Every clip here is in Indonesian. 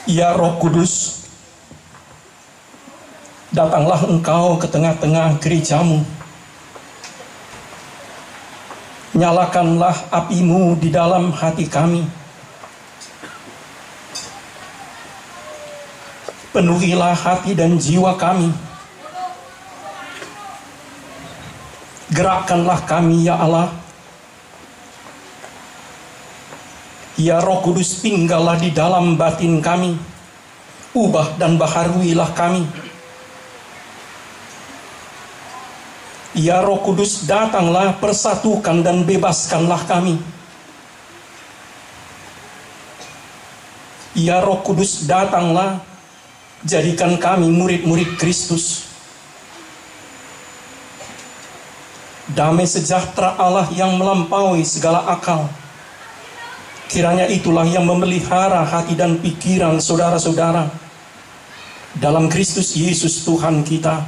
Ya Roh Kudus, datanglah Engkau ke tengah-tengah gerejamu. Nyalakanlah api-Mu di dalam hati kami. Penuhilah hati dan jiwa kami. Gerakkanlah kami, ya Allah. Ya Roh Kudus, tinggallah di dalam batin kami. Ubah dan baharuilah kami. Ya Roh Kudus, datanglah, persatukan dan bebaskanlah kami. Ya Roh Kudus, datanglah, jadikan kami murid-murid Kristus. Damai sejahtera Allah yang melampaui segala akal, kiranya itulah yang memelihara hati dan pikiran saudara-saudara dalam Kristus Yesus Tuhan kita.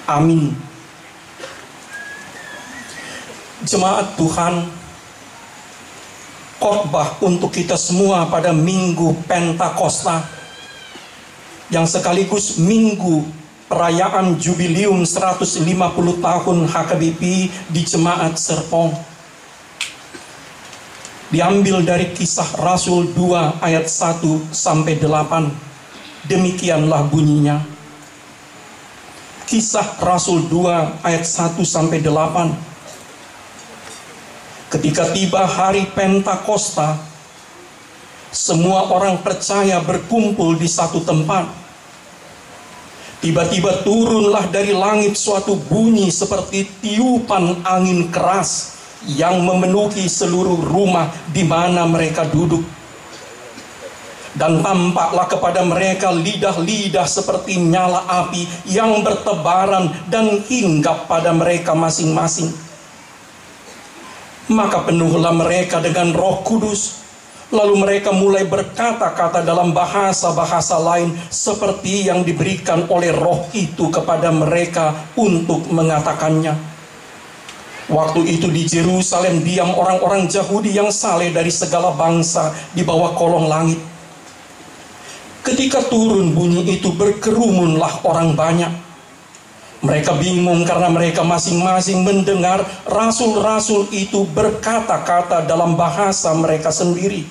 Amin. Jemaat Tuhan, khotbah untuk kita semua pada Minggu Pentakosta, yang sekaligus minggu perayaan Jubileum 150 tahun HKBP di Jemaat Serpong, diambil dari Kisah Rasul 2 ayat 1-8. Demikianlah bunyinya. Kisah Rasul 2 ayat 1-8. Ketika tiba hari Pentakosta, semua orang percaya berkumpul di satu tempat. Tiba-tiba turunlah dari langit suatu bunyi seperti tiupan angin keras yang memenuhi seluruh rumah di mana mereka duduk. Dan tampaklah kepada mereka lidah-lidah seperti nyala api yang bertebaran dan hinggap pada mereka masing-masing. Maka penuhlah mereka dengan Roh Kudus. Lalu mereka mulai berkata-kata dalam bahasa-bahasa lain seperti yang diberikan oleh Roh itu kepada mereka untuk mengatakannya. Waktu itu di Yerusalem diam orang-orang Yahudi yang saleh dari segala bangsa di bawah kolong langit. Ketika turun bunyi itu, berkerumunlah orang banyak. Mereka bingung karena mereka masing-masing mendengar rasul-rasul itu berkata-kata dalam bahasa mereka sendiri.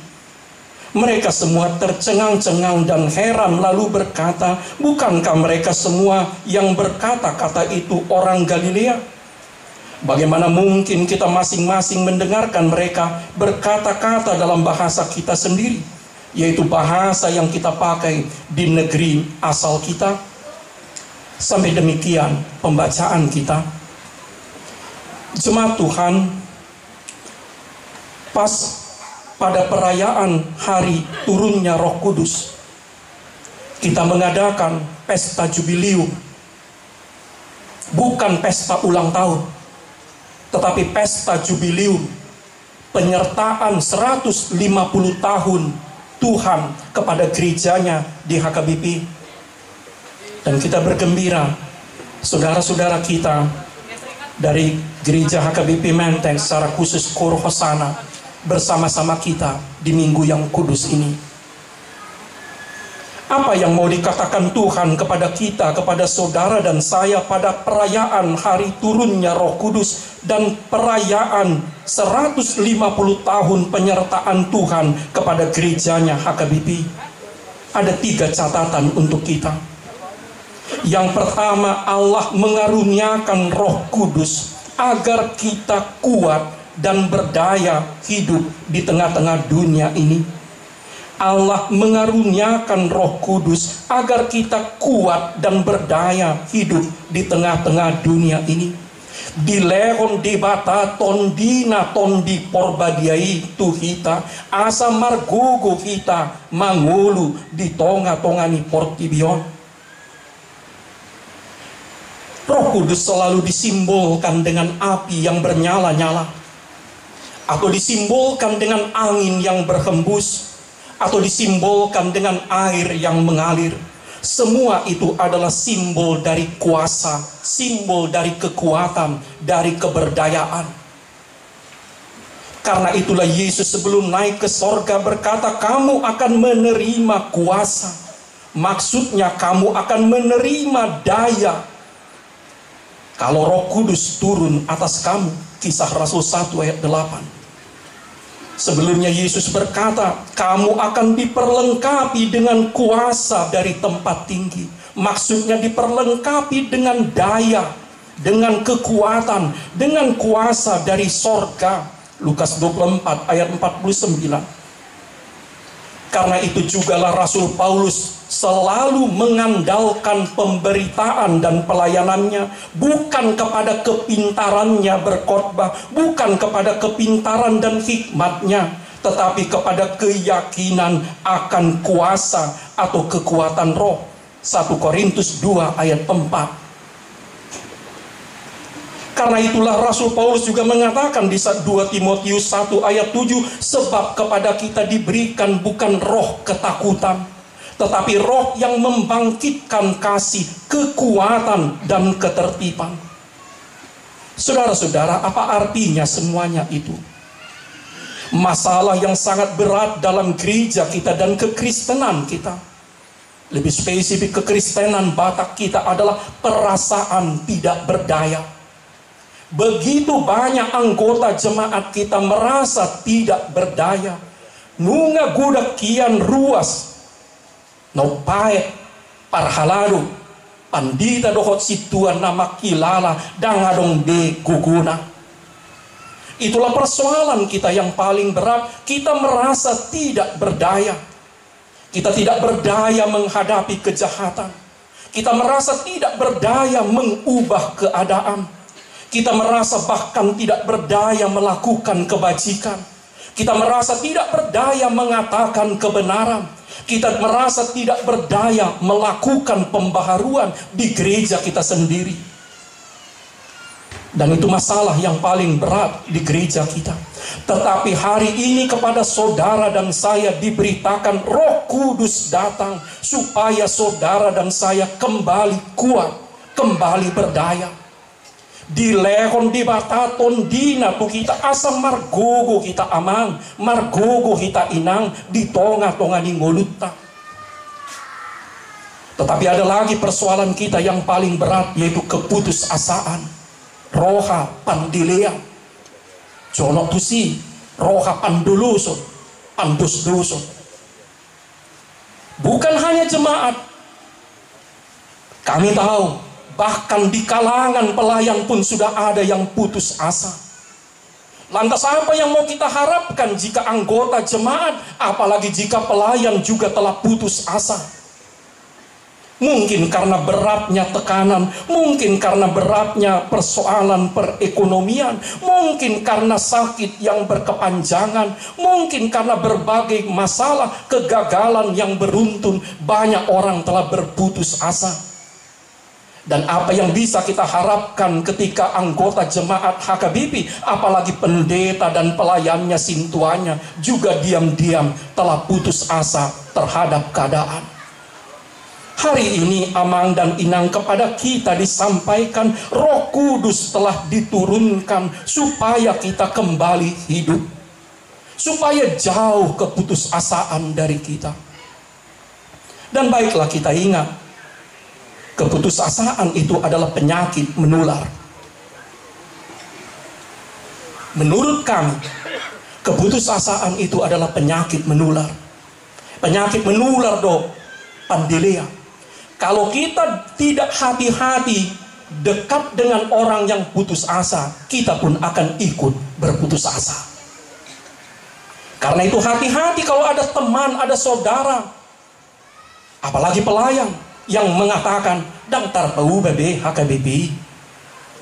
Mereka semua tercengang-cengang dan heran, lalu berkata, bukankah mereka semua yang berkata-kata itu orang Galilea? Bagaimana mungkin kita masing-masing mendengarkan mereka berkata-kata dalam bahasa kita sendiri, yaitu bahasa yang kita pakai di negeri asal kita? Sampai demikian pembacaan kita. Jemaat Tuhan, pas pada perayaan hari turunnya Roh Kudus, kita mengadakan pesta Jubileum. Bukan pesta ulang tahun, tetapi pesta Jubileum, penyertaan 150 tahun Tuhan kepada gerejanya di HKBP. Dan kita bergembira, saudara-saudara kita dari gereja HKBP Menteng secara khusus Kor Hosana bersama-sama kita di minggu yang kudus ini. Apa yang mau dikatakan Tuhan kepada kita, kepada saudara dan saya pada perayaan hari turunnya Roh Kudus dan perayaan 150 tahun penyertaan Tuhan kepada gerejanya HKBP? Ada 3 catatan untuk kita. Yang pertama, Allah mengaruniakan Roh Kudus agar kita kuat dan berdaya hidup di tengah-tengah dunia ini. Allah mengaruniakan Roh Kudus agar kita kuat dan berdaya hidup di tengah-tengah dunia ini. Dilehon debata tondina tondi porbadiai tuhita asa margogo kita mangulu di tonga-tongani portibion. Roh Kudus selalu disimbolkan dengan api yang bernyala-nyala, atau disimbolkan dengan angin yang berhembus, atau disimbolkan dengan air yang mengalir. Semua itu adalah simbol dari kuasa, simbol dari kekuatan, dari keberdayaan. Karena itulah Yesus sebelum naik ke sorga berkata, kamu akan menerima kuasa. Maksudnya kamu akan menerima daya kalau Roh Kudus turun atas kamu. Kisah Rasul 1 ayat 8. Sebelumnya Yesus berkata, kamu akan diperlengkapi dengan kuasa dari tempat tinggi. Maksudnya diperlengkapi dengan daya, dengan kekuatan, dengan kuasa dari sorga. Lukas 24 ayat 49. Karena itu jugalah Rasul Paulus selalu mengandalkan pemberitaan dan pelayanannya bukan kepada kepintarannya berkhotbah, bukan kepada kepintaran dan hikmatnya, tetapi kepada keyakinan akan kuasa atau kekuatan Roh. 1 Korintus 2 ayat 4. Karena itulah Rasul Paulus juga mengatakan di 2 Timotius 1 ayat 7, sebab kepada kita diberikan bukan roh ketakutan, tetapi roh yang membangkitkan kasih, kekuatan, dan ketertiban. Saudara-saudara, apa artinya semuanya itu? Masalah yang sangat berat dalam gereja kita dan kekristenan kita. Lebih spesifik, kekristenan Batak kita adalah perasaan tidak berdaya. Begitu banyak anggota jemaat kita merasa tidak berdaya. Nunga gudak kian ruas. No paet parhalado. Pandita dohot situan nama kilala dangadong be guguna. Itulah persoalan kita yang paling berat. Kita merasa tidak berdaya. Kita tidak berdaya menghadapi kejahatan. Kita merasa tidak berdaya mengubah keadaan. Kita merasa bahkan tidak berdaya melakukan kebajikan. Kita merasa tidak berdaya mengatakan kebenaran. Kita merasa tidak berdaya melakukan pembaharuan di gereja kita sendiri. Dan itu masalah yang paling berat di gereja kita. Tetapi hari ini kepada saudara dan saya diberitakan Roh Kudus datang supaya saudara dan saya kembali kuat, kembali berdaya. Di lehon di bataton dina tu kita asam margogo kita amang, margogo kita inang di tonga-tonga ni ngolutta. Tetapi ada lagi persoalan kita yang paling berat, yaitu keputusasaan. Roha pandilea jono tusi, roha pandulusun, pandus-dusun. Bukan hanya jemaat. Kami tahu bahkan di kalangan pelayan pun sudah ada yang putus asa. Lantas apa yang mau kita harapkan jika anggota jemaat, apalagi jika pelayan juga telah putus asa? Mungkin karena beratnya tekanan, mungkin karena beratnya persoalan perekonomian, mungkin karena sakit yang berkepanjangan, mungkin karena berbagai masalah, kegagalan yang beruntun, banyak orang telah berputus asa. Dan apa yang bisa kita harapkan ketika anggota jemaat HKBP, apalagi pendeta dan pelayannya sintuanya, juga diam-diam telah putus asa terhadap keadaan. Hari ini Amang dan Inang kepada kita disampaikan Roh Kudus telah diturunkan supaya kita kembali hidup, supaya jauh keputusasaan dari kita. Dan baiklah kita ingat, keputusasaan itu adalah penyakit menular. Menurut kami, keputusasaan itu adalah penyakit menular. Penyakit menular pandilea. Kalau kita tidak hati-hati dekat dengan orang yang putus asa, kita pun akan ikut berputus asa. Karena itu hati-hati kalau ada teman, ada saudara, apalagi pelayan yang mengatakan, "Dang tarpau bebe HKBP,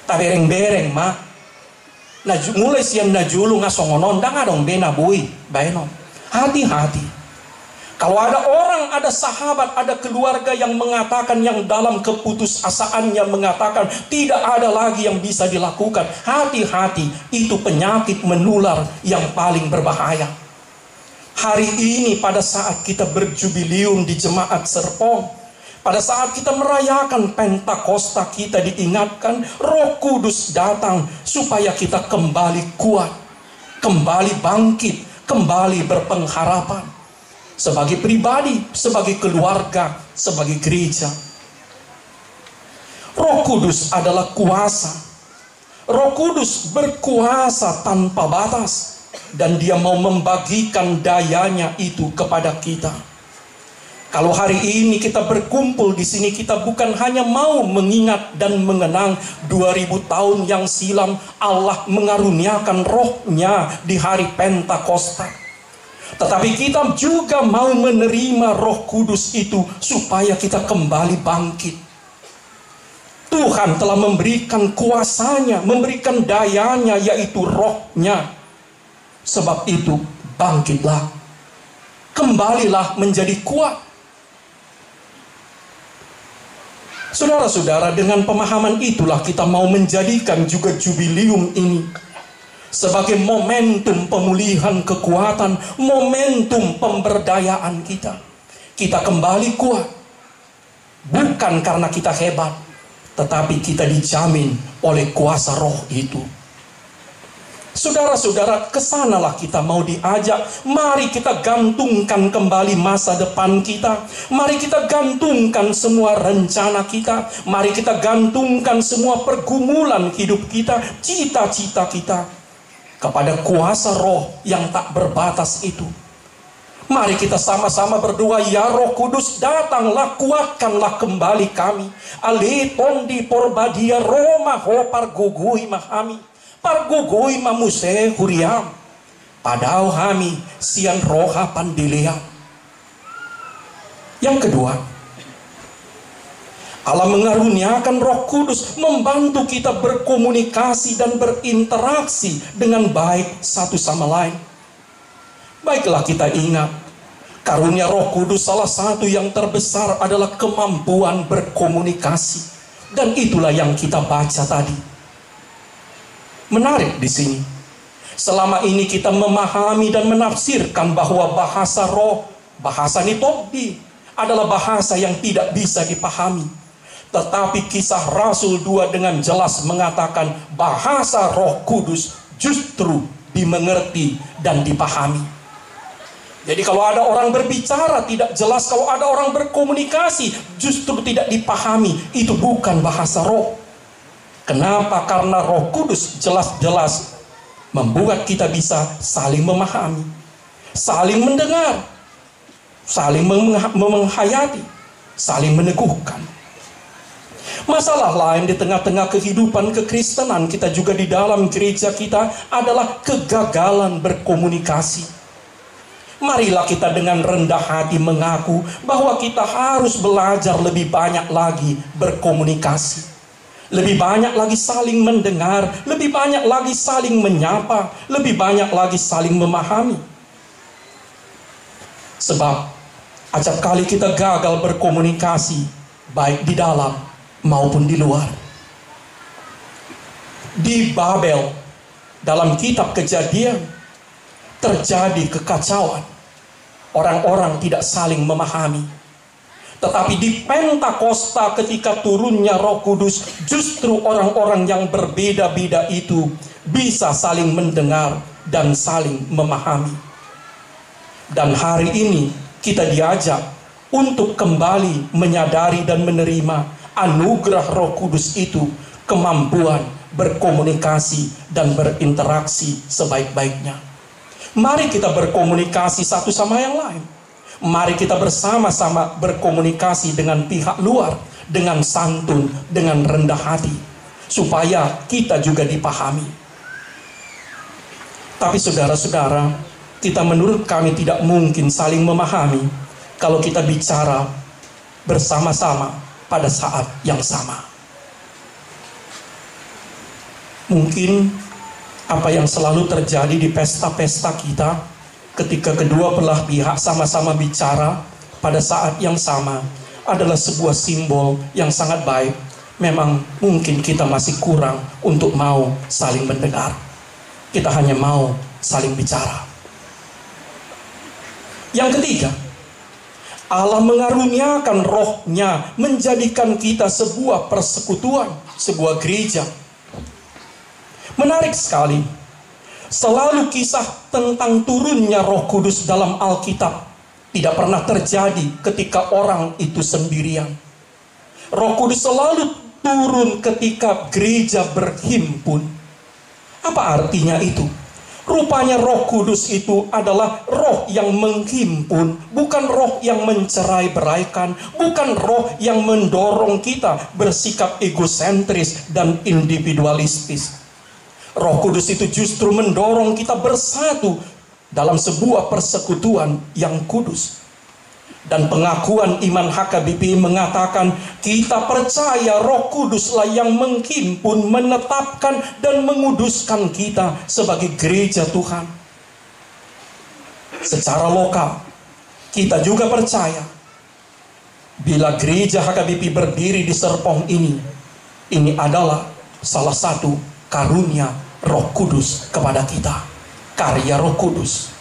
tabereng-bereng mah, mulai siang najulu ngasongonon, dang adong bena bui, baenon." Hati-hati. Kalau ada orang, ada sahabat, ada keluarga yang mengatakan, yang dalam keputusasaannya mengatakan tidak ada lagi yang bisa dilakukan, hati-hati, itu penyakit menular yang paling berbahaya. Hari ini pada saat kita berjubilium di Jemaat Serpong, pada saat kita merayakan Pentakosta, kita diingatkan Roh Kudus datang supaya kita kembali kuat, kembali bangkit, kembali berpengharapan. Sebagai pribadi, sebagai keluarga, sebagai gereja. Roh Kudus adalah kuasa. Roh Kudus berkuasa tanpa batas. Dan dia mau membagikan dayanya itu kepada kita. Kalau hari ini kita berkumpul di sini, kita bukan hanya mau mengingat dan mengenang 2000 tahun yang silam Allah mengaruniakan rohnya di hari Pentakosta. Tetapi kita juga mau menerima Roh Kudus itu supaya kita kembali bangkit. Tuhan telah memberikan kuasanya, memberikan dayanya, yaitu rohnya. Sebab itu bangkitlah, kembalilah menjadi kuat. Saudara-saudara, dengan pemahaman itulah kita mau menjadikan juga jubilium ini sebagai momentum pemulihan kekuatan, momentum pemberdayaan kita. Kita kembali kuat, bukan karena kita hebat, tetapi kita dijamin oleh kuasa roh itu. Saudara-saudara, kesanalah kita mau diajak. Mari kita gantungkan kembali masa depan kita. Mari kita gantungkan semua rencana kita. Mari kita gantungkan semua pergumulan hidup kita, cita-cita kita, kepada kuasa roh yang tak berbatas itu. Mari kita sama-sama berdoa, ya Roh Kudus, datanglah, kuatkanlah kembali kami. Aletondi porbadia Roma ho pargugui mahami. Pargugui mamuse huriam. Padau hami sian roha pandiliam. Yang kedua, Allah mengaruniakan Roh Kudus membantu kita berkomunikasi dan berinteraksi dengan baik satu sama lain. Baiklah kita ingat, karunia Roh Kudus salah satu yang terbesar adalah kemampuan berkomunikasi. Dan itulah yang kita baca tadi. Menarik di sini. Selama ini kita memahami dan menafsirkan bahwa bahasa roh, bahasa nitobdi, adalah bahasa yang tidak bisa dipahami. Tetapi kisah Rasul 2 dengan jelas mengatakan bahasa Roh Kudus justru dimengerti dan dipahami. Jadi kalau ada orang berbicara tidak jelas, kalau ada orang berkomunikasi justru tidak dipahami, itu bukan bahasa roh. Kenapa? Karena Roh Kudus jelas-jelas membuat kita bisa saling memahami, saling mendengar, saling menghayati, saling meneguhkan. Masalah lain di tengah-tengah kehidupan kekristenan kita juga di dalam gereja kita adalah kegagalan berkomunikasi. Marilah kita dengan rendah hati mengaku bahwa kita harus belajar lebih banyak lagi berkomunikasi. Lebih banyak lagi saling mendengar, lebih banyak lagi saling menyapa, lebih banyak lagi saling memahami. Sebab acap kali kita gagal berkomunikasi, baik di dalam maupun di luar. Di Babel, dalam kitab Kejadian, terjadi kekacauan. Orang-orang tidak saling memahami. Tetapi di Pentakosta ketika turunnya Roh Kudus, justru orang-orang yang berbeda-beda itu bisa saling mendengar dan saling memahami. Dan hari ini kita diajak untuk kembali menyadari dan menerima anugerah Roh Kudus itu, kemampuan berkomunikasi dan berinteraksi sebaik-baiknya. Mari kita berkomunikasi satu sama yang lain. Mari kita bersama-sama berkomunikasi dengan pihak luar, dengan santun, dengan rendah hati, supaya kita juga dipahami. Tapi saudara-saudara, kita menurut kami tidak mungkin saling memahami kalau kita bicara bersama-sama pada saat yang sama. Mungkin apa yang selalu terjadi di pesta-pesta kita, ketika kedua belah pihak sama-sama bicara pada saat yang sama, adalah sebuah simbol yang sangat baik. Memang mungkin kita masih kurang untuk mau saling mendengar. Kita hanya mau saling bicara. Yang ketiga, Allah mengaruniakan rohnya, menjadikan kita sebuah persekutuan, sebuah gereja. Menarik sekali. Selalu kisah tentang turunnya Roh Kudus dalam Alkitab tidak pernah terjadi ketika orang itu sendirian. Roh Kudus selalu turun ketika gereja berhimpun. Apa artinya itu? Rupanya Roh Kudus itu adalah roh yang menghimpun, bukan roh yang mencerai-beraikan, bukan roh yang mendorong kita bersikap egosentris dan individualistis. Roh Kudus itu justru mendorong kita bersatu dalam sebuah persekutuan yang kudus. Dan pengakuan iman HKBP mengatakan kita percaya Roh Kuduslah yang menghimpun, menetapkan dan menguduskan kita sebagai gereja Tuhan. Secara lokal kita juga percaya bila gereja HKBP berdiri di Serpong ini adalah salah satu karunia Roh Kudus kepada kita, karya Roh Kudus.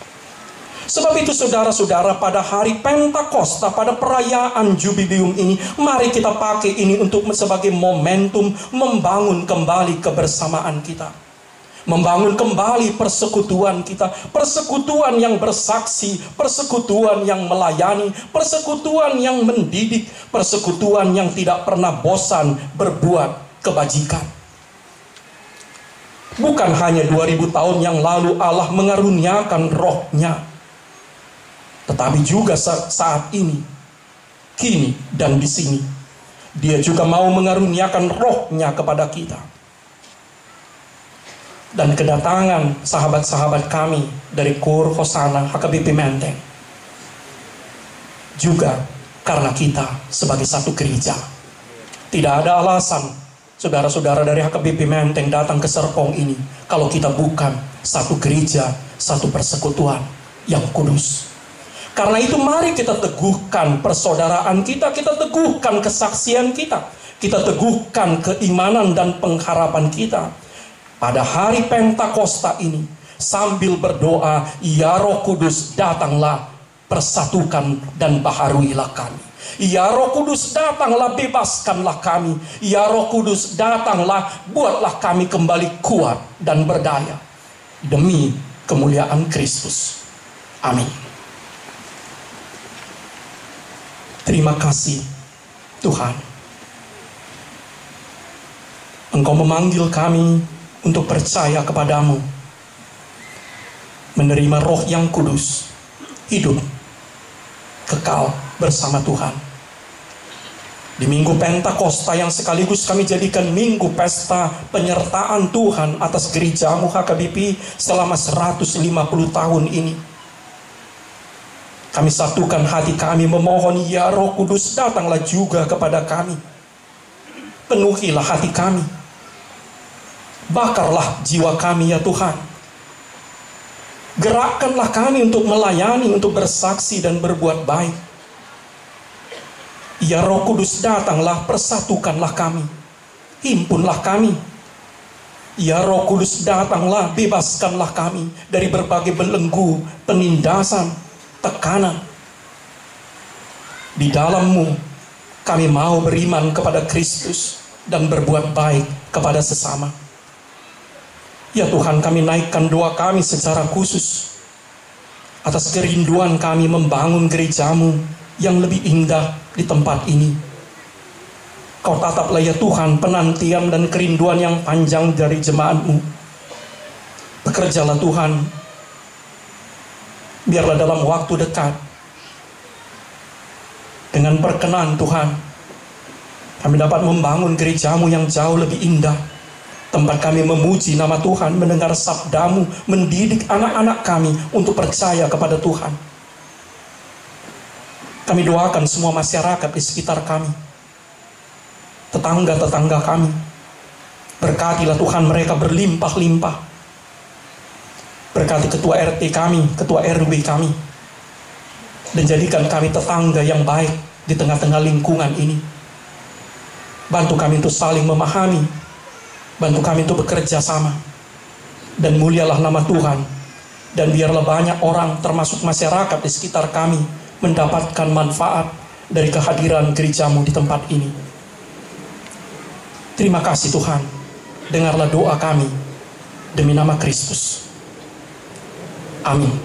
Sebab itu saudara-saudara, pada hari Pentakosta, pada perayaan Jubileum ini, mari kita pakai ini untuk sebagai momentum membangun kembali kebersamaan kita. Membangun kembali persekutuan kita. Persekutuan yang bersaksi, persekutuan yang melayani, persekutuan yang mendidik, persekutuan yang tidak pernah bosan berbuat kebajikan. Bukan hanya 2000 tahun yang lalu Allah mengaruniakan rohnya, tetapi juga saat ini, kini dan di sini, Dia juga mau mengaruniakan rohnya kepada kita. Dan kedatangan sahabat-sahabat kami dari KUR Hosana HKBP Menteng juga karena kita sebagai satu gereja. Tidak ada alasan saudara-saudara dari HKBP Menteng datang ke Serpong ini kalau kita bukan satu gereja, satu persekutuan yang kudus. Karena itu mari kita teguhkan persaudaraan kita teguhkan kesaksian kita teguhkan keimanan dan pengharapan kita. Pada hari Pentakosta ini, sambil berdoa, ya Roh Kudus datanglah, persatukan dan baharuilah kami. Ya Roh Kudus datanglah, bebaskanlah kami. Ya Roh Kudus datanglah, buatlah kami kembali kuat dan berdaya. Demi kemuliaan Kristus. Amin. Terima kasih Tuhan. Engkau memanggil kami untuk percaya kepadamu, menerima roh yang kudus, hidup kekal bersama Tuhan. Di Minggu Pentakosta yang sekaligus kami jadikan minggu pesta penyertaan Tuhan atas gerejamu HKBP selama 150 tahun ini, kami satukan hati kami memohon, ya Roh Kudus datanglah juga kepada kami. Penuhilah hati kami. Bakarlah jiwa kami ya Tuhan. Gerakkanlah kami untuk melayani, untuk bersaksi dan berbuat baik. Ya Roh Kudus datanglah, persatukanlah kami. Himpunlah kami. Ya Roh Kudus datanglah, bebaskanlah kami dari berbagai belenggu, penindasan, tekanan. Di dalam-Mu kami mau beriman kepada Kristus dan berbuat baik kepada sesama. Ya Tuhan, kami naikkan doa kami secara khusus atas kerinduan kami membangun gereja-Mu yang lebih indah di tempat ini. Kau tataplah ya Tuhan penantian dan kerinduan yang panjang dari jemaat-Mu. Bekerjalah Tuhan, biarlah dalam waktu dekat, dengan perkenan Tuhan, kami dapat membangun gereja-Mu yang jauh lebih indah. Tempat kami memuji nama Tuhan, mendengar sabda-Mu, mendidik anak-anak kami untuk percaya kepada Tuhan. Kami doakan semua masyarakat di sekitar kami, tetangga-tetangga kami. Berkatilah Tuhan mereka berlimpah-limpah. Berkati ketua RT kami, ketua RW kami. Dan jadikan kami tetangga yang baik di tengah-tengah lingkungan ini. Bantu kami untuk saling memahami. Bantu kami untuk bekerja sama. Dan mulialah nama Tuhan. Dan biarlah banyak orang termasuk masyarakat di sekitar kami mendapatkan manfaat dari kehadiran gereja-Mu di tempat ini. Terima kasih Tuhan. Dengarlah doa kami demi nama Kristus. Amin.